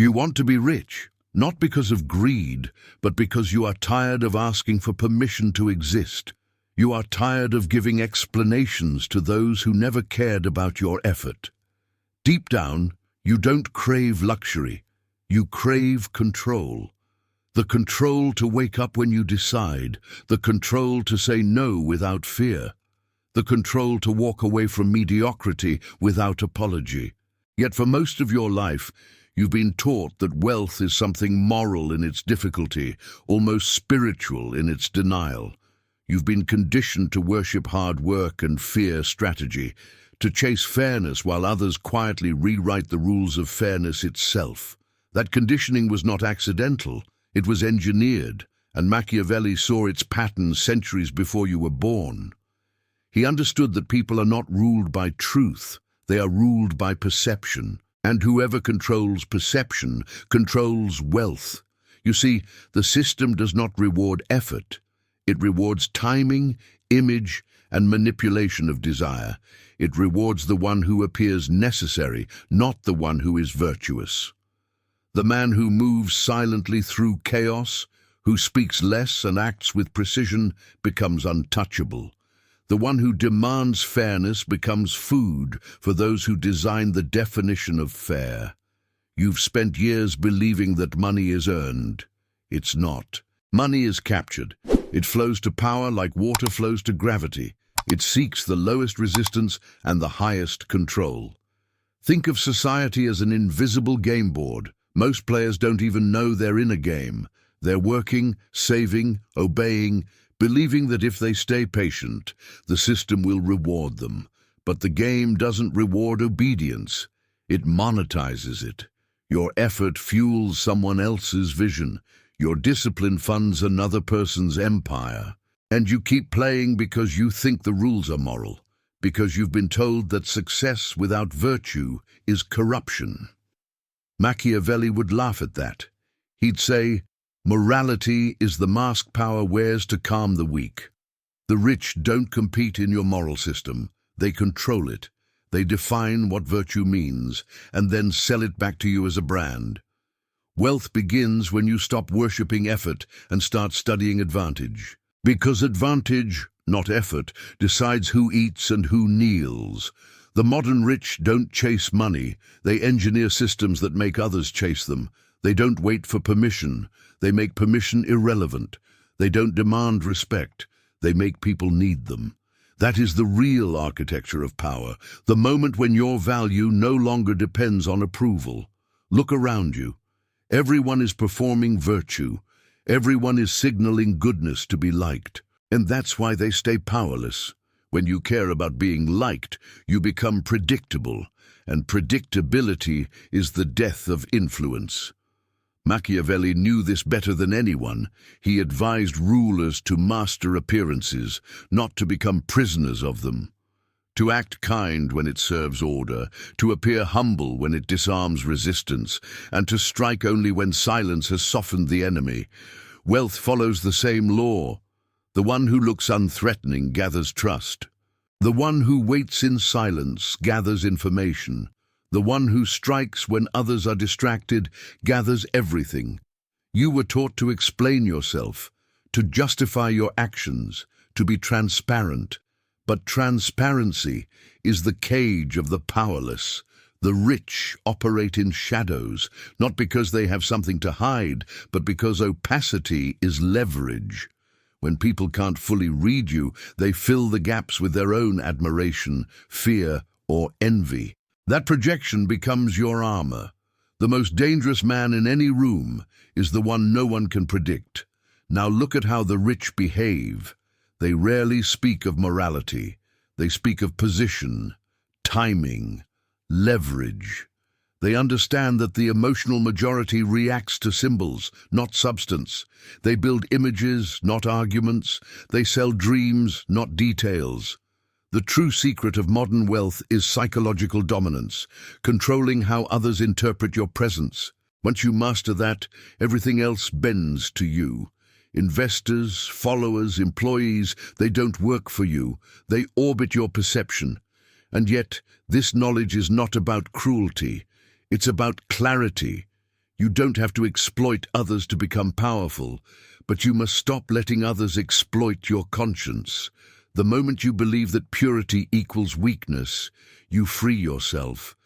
You want to be rich, not because of greed, but because you are tired of asking for permission to exist. You are tired of giving explanations to those who never cared about your effort. Deep down, you don't crave luxury. You crave control. The control to wake up when you decide. The control to say no without fear. The control to walk away from mediocrity without apology. Yet for most of your life, you've been taught that wealth is something moral in its difficulty, almost spiritual in its denial. You've been conditioned to worship hard work and fear strategy, to chase fairness while others quietly rewrite the rules of fairness itself. That conditioning was not accidental, it was engineered, and Machiavelli saw its patterns centuries before you were born. He understood that people are not ruled by truth, they are ruled by perception, and whoever controls perception controls wealth. You see, the system does not reward effort. It rewards timing, image, and manipulation of desire. It rewards the one who appears necessary, not the one who is virtuous. The man who moves silently through chaos, who speaks less and acts with precision, becomes untouchable. The one who demands fairness becomes food for those who design the definition of fair. You've spent years believing that money is earned. It's not. Money is captured. It flows to power like water flows to gravity. It seeks the lowest resistance and the highest control. Think of society as an invisible game board. Most players don't even know they're in a game. They're working, saving, obeying, believing that if they stay patient, the system will reward them. But the game doesn't reward obedience. It monetizes it. Your effort fuels someone else's vision. Your discipline funds another person's empire. And you keep playing because you think the rules are moral, because you've been told that success without virtue is corruption. Machiavelli would laugh at that. He'd say, morality is the mask power wears to calm the weak. The rich don't compete in your moral system. They control it. They define what virtue means, and then sell it back to you as a brand. Wealth begins when you stop worshipping effort and start studying advantage. Because advantage, not effort, decides who eats and who kneels. The modern rich don't chase money. They engineer systems that make others chase them. They don't wait for permission. They make permission irrelevant. They don't demand respect. They make people need them. That is the real architecture of power, the moment when your value no longer depends on approval. Look around you. Everyone is performing virtue. Everyone is signaling goodness to be liked. And that's why they stay powerless. When you care about being liked, you become predictable. And predictability is the death of influence. Machiavelli knew this better than anyone. He advised rulers to master appearances, not to become prisoners of them. To act kind when it serves order, to appear humble when it disarms resistance, and to strike only when silence has softened the enemy. Wealth follows the same law. The one who looks unthreatening gathers trust. The one who waits in silence gathers information. The one who strikes when others are distracted gathers everything. You were taught to explain yourself, to justify your actions, to be transparent. But transparency is the cage of the powerless. The rich operate in shadows, not because they have something to hide, but because opacity is leverage. When people can't fully read you, they fill the gaps with their own admiration, fear, or envy. That projection becomes your armor. The most dangerous man in any room is the one no one can predict. Now look at how the rich behave. They rarely speak of morality. They speak of position, timing, leverage. They understand that the emotional majority reacts to symbols, not substance. They build images, not arguments. They sell dreams, not details. The true secret of modern wealth is psychological dominance, controlling how others interpret your presence. Once you master that, everything else bends to you. Investors, followers, employees, they don't work for you. They orbit your perception. And yet, this knowledge is not about cruelty. It's about clarity. You don't have to exploit others to become powerful, but you must stop letting others exploit your conscience. The moment you believe that purity equals weakness, you free yourself.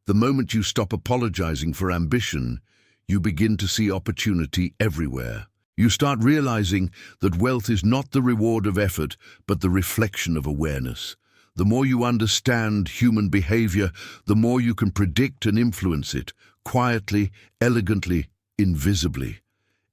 The moment you stop apologizing for ambition, you begin to see opportunity everywhere. You start realizing that wealth is not the reward of effort, but the reflection of awareness. The more you understand human behavior, the more you can predict and influence it, quietly, elegantly, invisibly.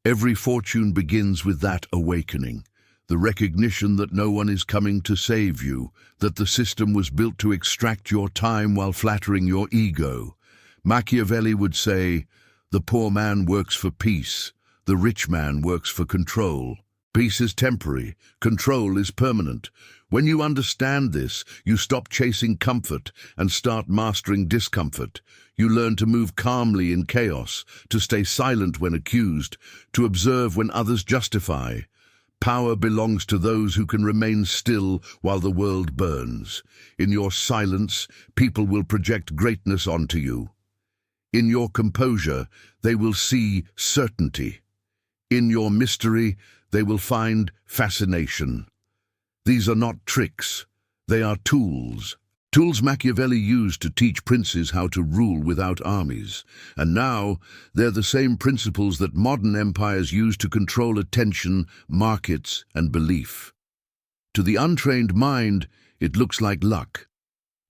Every fortune begins with that awakening, the recognition that no one is coming to save you, that the system was built to extract your time while flattering your ego. Machiavelli would say, "The poor man works for peace, the rich man works for control. Peace is temporary, control is permanent." When you understand this, you stop chasing comfort and start mastering discomfort. You learn to move calmly in chaos, to stay silent when accused, to observe when others justify. Power belongs to those who can remain still while the world burns. In your silence, people will project greatness onto you. In your composure, they will see certainty. In your mystery, they will find fascination. These are not tricks, they are tools. Tools Machiavelli used to teach princes how to rule without armies. And now, they're the same principles that modern empires use to control attention, markets, and belief. To the untrained mind, it looks like luck.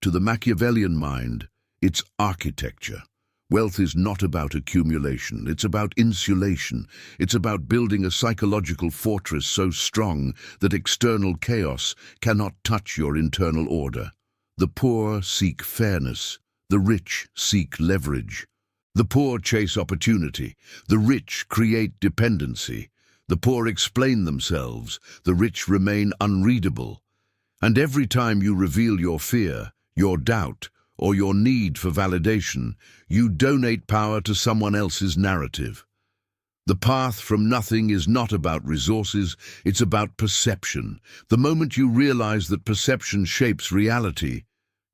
To the Machiavellian mind, it's architecture. Wealth is not about accumulation, it's about insulation. It's about building a psychological fortress so strong that external chaos cannot touch your internal order. The poor seek fairness, the rich seek leverage. The poor chase opportunity, the rich create dependency. The poor explain themselves, the rich remain unreadable. And every time you reveal your fear, your doubt, or your need for validation, you donate power to someone else's narrative. The path from nothing is not about resources, it's about perception. The moment you realize that perception shapes reality,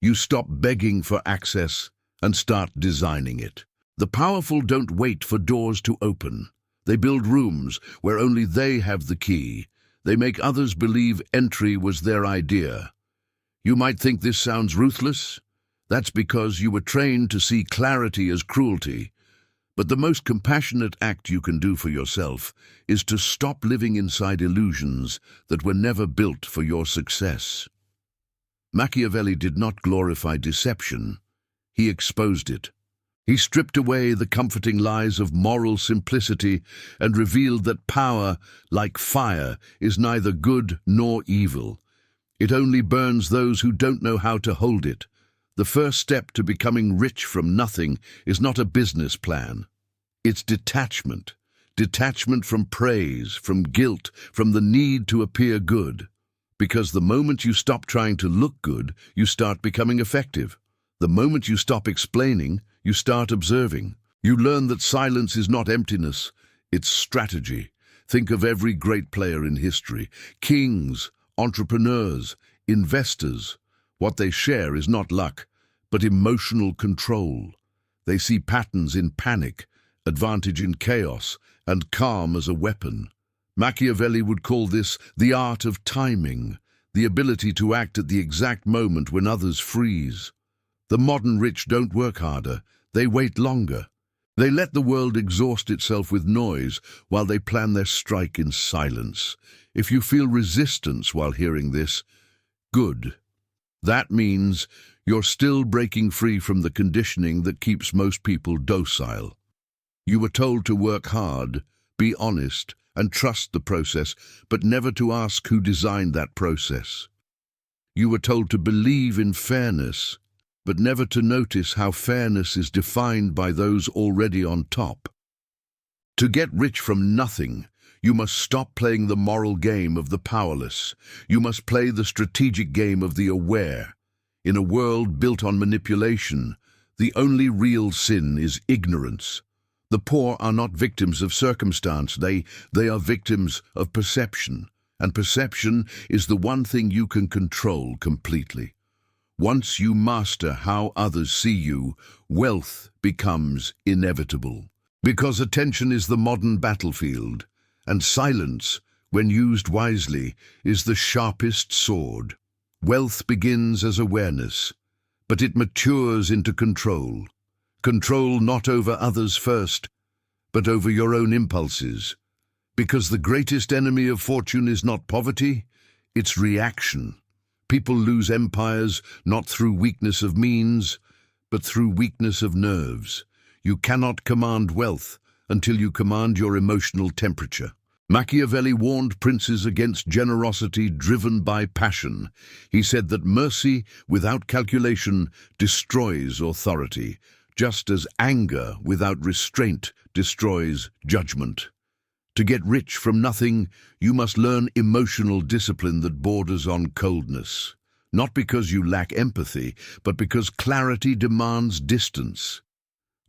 you stop begging for access and start designing it. The powerful don't wait for doors to open. They build rooms where only they have the key. They make others believe entry was their idea. You might think this sounds ruthless. That's because you were trained to see clarity as cruelty. But the most compassionate act you can do for yourself is to stop living inside illusions that were never built for your success. Machiavelli did not glorify deception. He exposed it. He stripped away the comforting lies of moral simplicity and revealed that power, like fire, is neither good nor evil. It only burns those who don't know how to hold it. The first step to becoming rich from nothing is not a business plan. It's detachment. Detachment from praise, from guilt, from the need to appear good. Because the moment you stop trying to look good, you start becoming effective. The moment you stop explaining, you start observing. You learn that silence is not emptiness, it's strategy. Think of every great player in history. Kings, entrepreneurs, investors. What they share is not luck, but emotional control. They see patterns in panic, advantage in chaos, and calm as a weapon. Machiavelli would call this the art of timing, the ability to act at the exact moment when others freeze. The modern rich don't work harder, they wait longer. They let the world exhaust itself with noise while they plan their strike in silence. If you feel resistance while hearing this, good. That means you're still breaking free from the conditioning that keeps most people docile. You were told to work hard, be honest, and trust the process, but never to ask who designed that process. You were told to believe in fairness, but never to notice how fairness is defined by those already on top. To get rich from nothing, you must stop playing the moral game of the powerless. You must play the strategic game of the aware. In a world built on manipulation, the only real sin is ignorance. The poor are not victims of circumstance, they are victims of perception. And perception is the one thing you can control completely. Once you master how others see you, wealth becomes inevitable. Because attention is the modern battlefield, and silence, when used wisely, is the sharpest sword. Wealth begins as awareness, but it matures into control. Control not over others first, but over your own impulses. Because the greatest enemy of fortune is not poverty, it's reaction. People lose empires not through weakness of means, but through weakness of nerves. You cannot command wealth until you command your emotional temperature. Machiavelli warned princes against generosity driven by passion. He said that mercy without calculation destroys authority, just as anger without restraint destroys judgment. To get rich from nothing, you must learn emotional discipline that borders on coldness. Not because you lack empathy, but because clarity demands distance.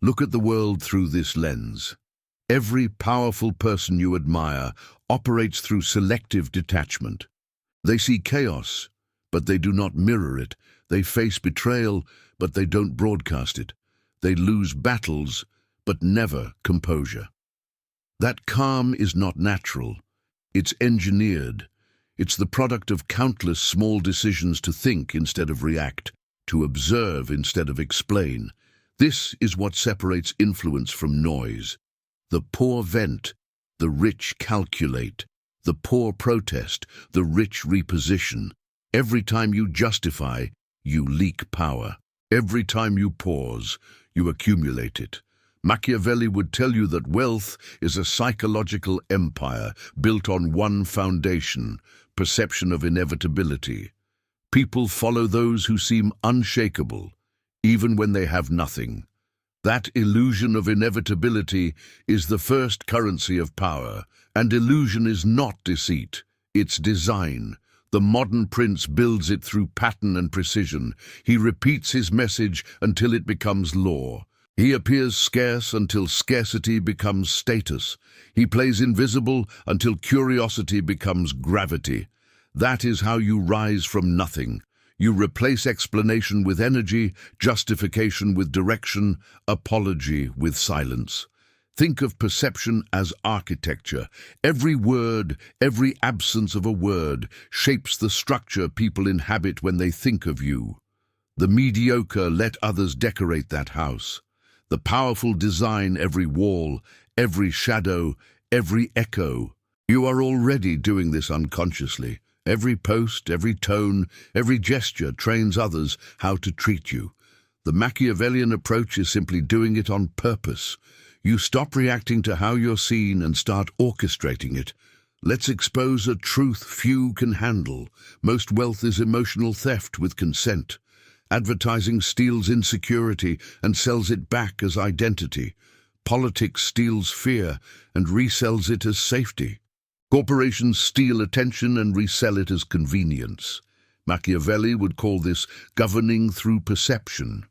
Look at the world through this lens. Every powerful person you admire operates through selective detachment. They see chaos, but they do not mirror it. They face betrayal, but they don't broadcast it. They lose battles, but never composure. That calm is not natural. It's engineered. It's the product of countless small decisions to think instead of react, to observe instead of explain. This is what separates influence from noise. The poor vent, the rich calculate. The poor protest, the rich reposition. Every time you justify, you leak power. Every time you pause, you accumulate it. Machiavelli would tell you that wealth is a psychological empire built on one foundation, perception of inevitability. People follow those who seem unshakable, even when they have nothing. That illusion of inevitability is the first currency of power, and illusion is not deceit, it's design. The modern prince builds it through pattern and precision. He repeats his message until it becomes law. He appears scarce until scarcity becomes status. He plays invisible until curiosity becomes gravity. That is how you rise from nothing. You replace explanation with energy, justification with direction, apology with silence. Think of perception as architecture. Every word, every absence of a word, shapes the structure people inhabit when they think of you. The mediocre let others decorate that house. The powerful design every wall, every shadow, every echo. You are already doing this unconsciously. Every post, every tone, every gesture trains others how to treat you. The Machiavellian approach is simply doing it on purpose. You stop reacting to how you're seen and start orchestrating it. Let's expose a truth few can handle. Most wealth is emotional theft with consent. Advertising steals insecurity and sells it back as identity. Politics steals fear and resells it as safety. Corporations steal attention and resell it as convenience. Machiavelli would call this governing through perception.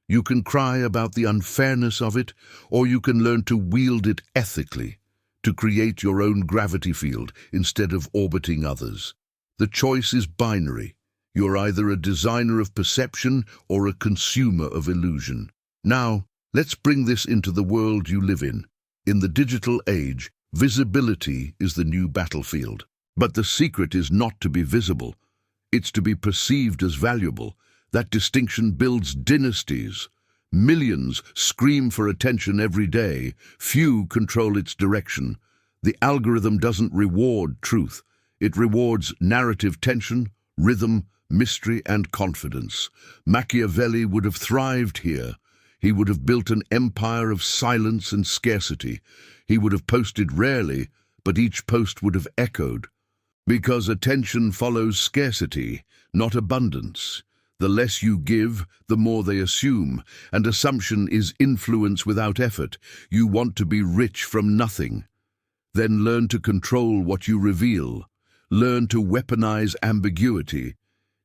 You can cry about the unfairness of it, or you can learn to wield it ethically, to create your own gravity field instead of orbiting others. The choice is binary. You're either a designer of perception or a consumer of illusion. Now, let's bring this into the world you live in. In the digital age, visibility is the new battlefield. But the secret is not to be visible. It's to be perceived as valuable. That distinction builds dynasties. Millions scream for attention every day. Few control its direction. The algorithm doesn't reward truth. It rewards narrative tension, rhythm, mystery, and confidence. Machiavelli would have thrived here. He would have built an empire of silence and scarcity. He would have posted rarely, but each post would have echoed. Because attention follows scarcity, not abundance. The less you give, the more they assume, and assumption is influence without effort. You want to be rich from nothing. Then learn to control what you reveal. Learn to weaponize ambiguity.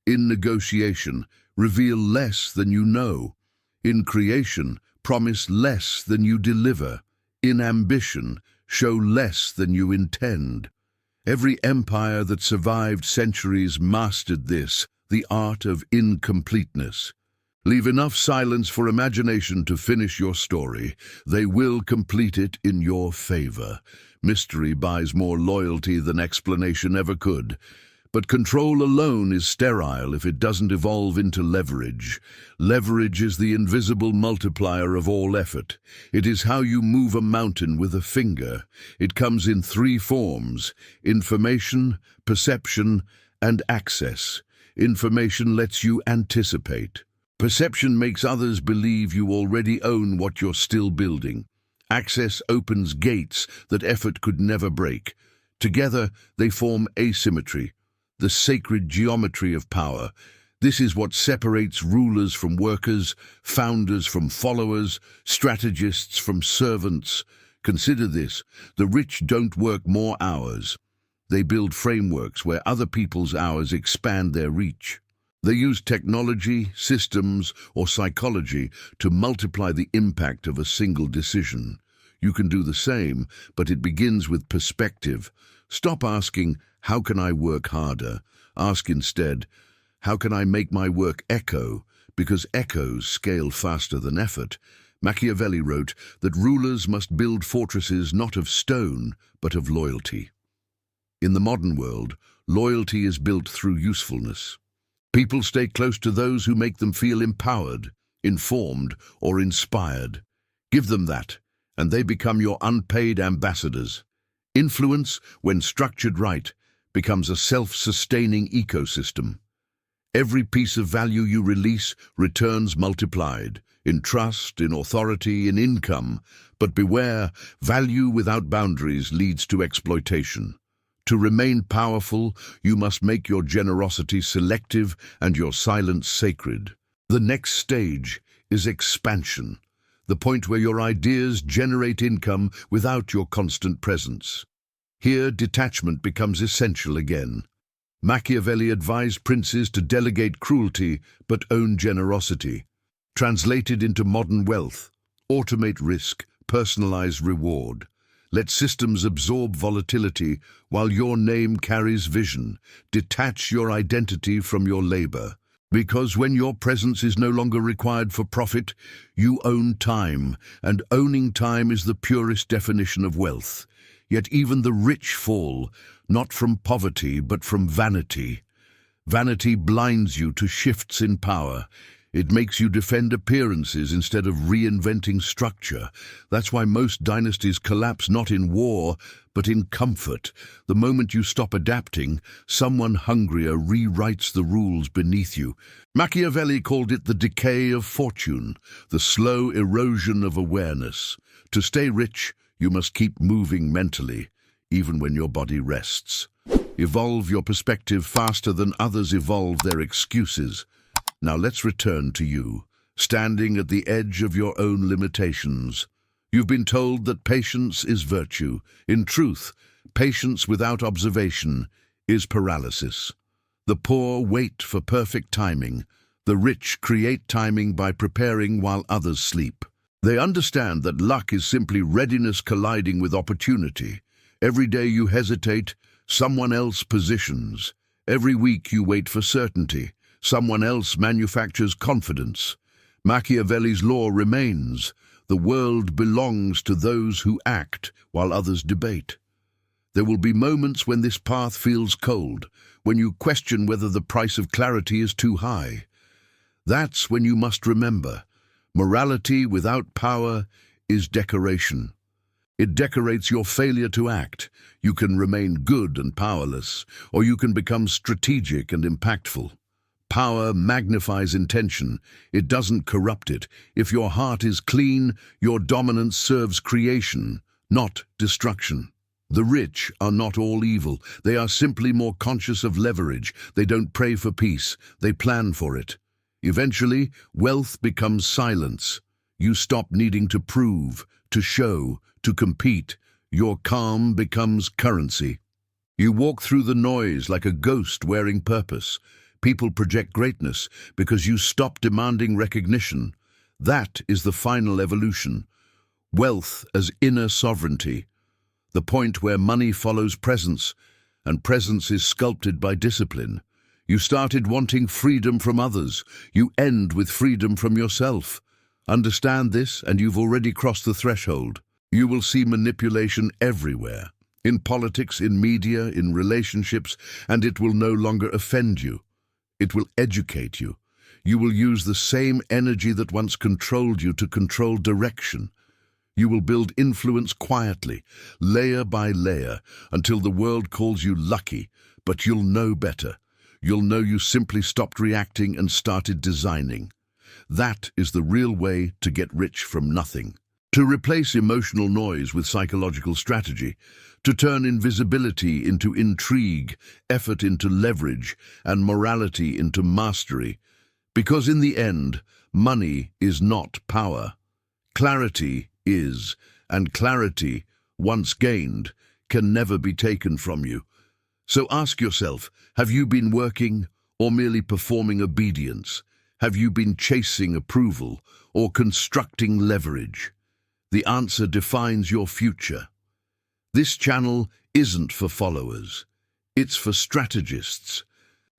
In negotiation, reveal less than you know. In creation, promise less than you deliver. In ambition, show less than you intend. Every empire that survived centuries mastered this, the art of incompleteness. Leave enough silence for imagination to finish your story. They will complete it in your favor. Mystery buys more loyalty than explanation ever could. But control alone is sterile if it doesn't evolve into leverage. Leverage is the invisible multiplier of all effort. It is how you move a mountain with a finger. It comes in three forms: information, perception, and access. Information lets you anticipate. Perception makes others believe you already own what you're still building. Access opens gates that effort could never break. Together, they form asymmetry, the sacred geometry of power. This is what separates rulers from workers, founders from followers, strategists from servants. Consider this: the rich don't work more hours. They build frameworks where other people's hours expand their reach. They use technology, systems, or psychology to multiply the impact of a single decision. You can do the same, but it begins with perspective. Stop asking, "How can I work harder?" Ask instead, "How can I make my work echo?" Because echoes scale faster than effort. Machiavelli wrote that rulers must build fortresses not of stone, but of loyalty. In the modern world, loyalty is built through usefulness. People stay close to those who make them feel empowered, informed, or inspired. Give them that, and they become your unpaid ambassadors. Influence, when structured right, becomes a self-sustaining ecosystem. Every piece of value you release returns multiplied, in trust, in authority, in income. But beware, value without boundaries leads to exploitation. To remain powerful, you must make your generosity selective and your silence sacred. The next stage is expansion, the point where your ideas generate income without your constant presence. Here, detachment becomes essential again. Machiavelli advised princes to delegate cruelty but own generosity. Translated into modern wealth: automate risk, personalize reward. Let systems absorb volatility while your name carries vision. Detach your identity from your labor. Because when your presence is no longer required for profit, you own time, and owning time is the purest definition of wealth. Yet even the rich fall, not from poverty, but from vanity. Vanity blinds you to shifts in power. It makes you defend appearances instead of reinventing structure. That's why most dynasties collapse not in war, but in comfort. The moment you stop adapting, someone hungrier rewrites the rules beneath you. Machiavelli called it the decay of fortune, the slow erosion of awareness. To stay rich, you must keep moving mentally, even when your body rests. Evolve your perspective faster than others evolve their excuses. Now let's return to you, standing at the edge of your own limitations. You've been told that patience is virtue. In truth, patience without observation is paralysis. The poor wait for perfect timing. The rich create timing by preparing while others sleep. They understand that luck is simply readiness colliding with opportunity. Every day you hesitate, someone else positions. Every week you wait for certainty. Someone else manufactures confidence. Machiavelli's law remains: the world belongs to those who act while others debate. There will be moments when this path feels cold, when you question whether the price of clarity is too high. That's when you must remember, morality without power is decoration. It decorates your failure to act. You can remain good and powerless, or you can become strategic and impactful. Power magnifies intention. It doesn't corrupt it. If your heart is clean, your dominance serves creation, not destruction. The rich are not all evil. They are simply more conscious of leverage. They don't pray for peace. They plan for it. Eventually, wealth becomes silence. You stop needing to prove, to show, to compete. Your calm becomes currency. You walk through the noise like a ghost wearing purpose. People project greatness because you stop demanding recognition. That is the final evolution. Wealth as inner sovereignty, the point where money follows presence, and presence is sculpted by discipline. You started wanting freedom from others. You end with freedom from yourself. Understand this, and you've already crossed the threshold. You will see manipulation everywhere, in politics, in media, in relationships, and it will no longer offend you. It will educate you. You will use the same energy that once controlled you to control direction. You will build influence quietly, layer by layer, until the world calls you lucky, but you'll know better. You'll know you simply stopped reacting and started designing. That is the real way to get rich from nothing. To replace emotional noise with psychological strategy, to turn invisibility into intrigue, effort into leverage, and morality into mastery. Because in the end, money is not power. Clarity is, and clarity, once gained, can never be taken from you. So ask yourself, have you been working or merely performing obedience? Have you been chasing approval or constructing leverage? The answer defines your future. This channel isn't for followers. It's for strategists.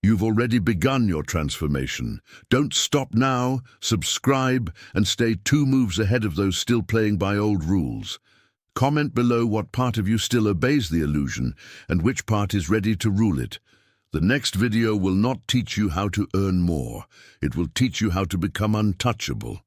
You've already begun your transformation. Don't stop now, subscribe, and stay 2 moves ahead of those still playing by old rules. Comment below what part of you still obeys the illusion and which part is ready to rule it. The next video will not teach you how to earn more. It will teach you how to become untouchable.